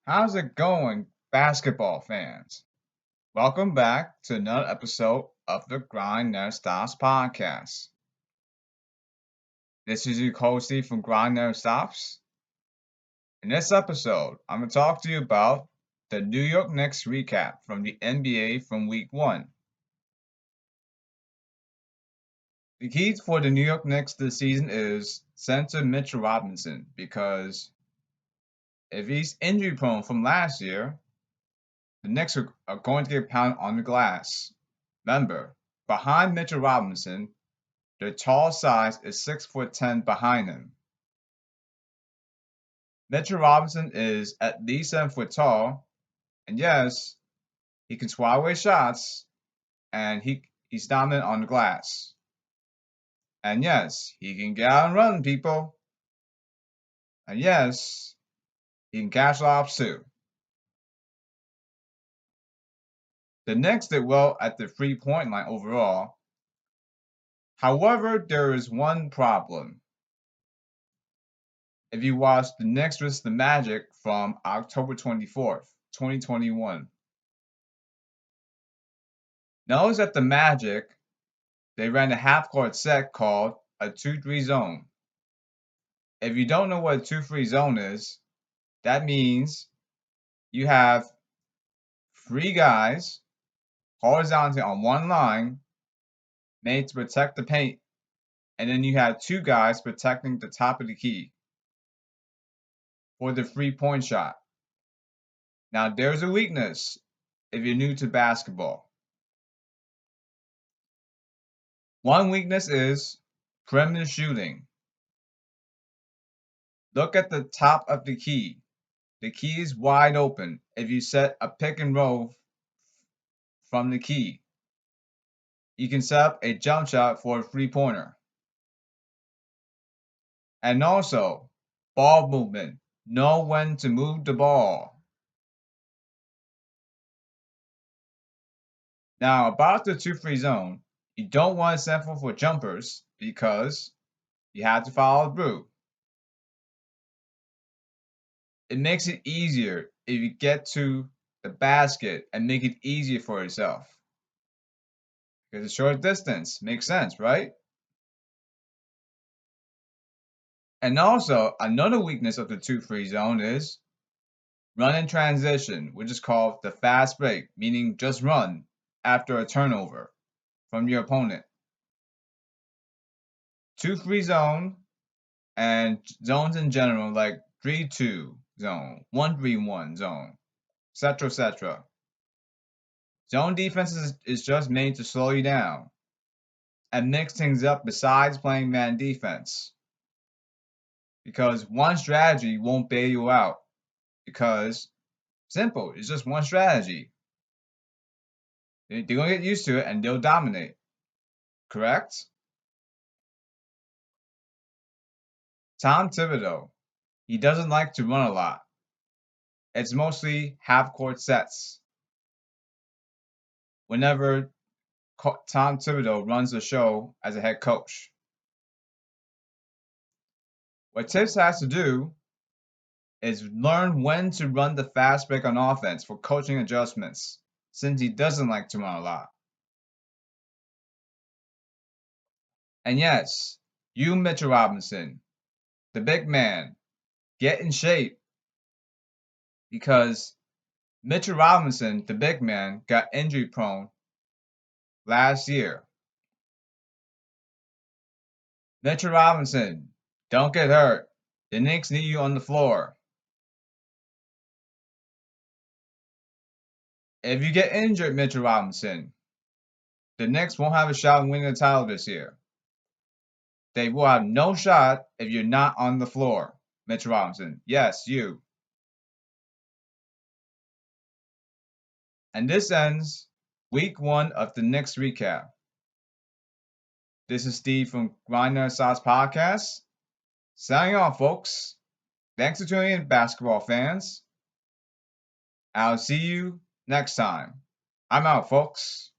How's it going, basketball fans? Welcome back to another episode of the Grind Never Stops podcast. This is your host Steve from Grind Never Stops. In this episode, I'm going to talk to you about the New York Knicks recap from the NBA from week 1. The key for the New York Knicks this season is center Mitchell Robinson because if he's injury prone from last year, the Knicks are going to get pounded on the glass. Remember, behind Mitchell Robinson, their tall size is 6'10" behind him. Mitchell Robinson is at least 7 foot tall, and yes, he can swat away shots, and he's dominant on the glass. And yes, he can get out and run people. And yes, he can catch lobs too. The Knicks did well at the 3-point line overall. However, there is one problem. If you watch the Knicks vs. the Magic from October 24th, 2021, notice that the Magic, they ran a half-court set called a 2-3 zone. If you don't know what a 2-3 zone is, that means you have 3 guys horizontally on one line made to protect the paint, and then you have 2 guys protecting the top of the key for the 3-point shot. Now, there's a weakness if you're new to basketball. One weakness is perimeter shooting. Look at the top of the key. The key is wide open if you set a pick and roll from the key. You can set up a jump shot for a 3-pointer. And also, ball movement. Know when to move the ball. Now, about the 2-3 zone, you don't want to settle for jumpers because you have to follow through. It makes it easier if you get to the basket and make it easier for yourself. Because a short distance makes sense, right? And also, another weakness of the 2-3 zone is run in transition, which is called the fast break, meaning just run after a turnover from your opponent. 2-3 zone and zones in general like 3-2 zone, 1-3-1 zone, etc., etc. Zone defense is just made to slow you down and mix things up besides playing man defense. Because one strategy won't bail you out. Because, simple, it's just one strategy. They're going to get used to it and they'll dominate. Correct? Tom Thibodeau, he doesn't like to run a lot. It's mostly half-court sets. Whenever Tom Thibodeau runs the show as a head coach. What Tibbs has to do is learn when to run the fast break on offense for coaching adjustments, since he doesn't like to run a lot. And yes, you, Mitchell Robinson, the big man, get in shape because Mitchell Robinson, the big man, got injury prone last year. Mitchell Robinson, don't get hurt. The Knicks need you on the floor. If you get injured, Mitchell Robinson, the Knicks won't have a shot in winning the title this year. They will have no shot if you're not on the floor, Mitchell Robinson. Yes, you. And this ends week 1 of the Knicks recap. This is Steve from Grinder Sauce Podcast. Signing off, folks. Thanks for tuning in, basketball fans. I'll see you next time. I'm out, folks.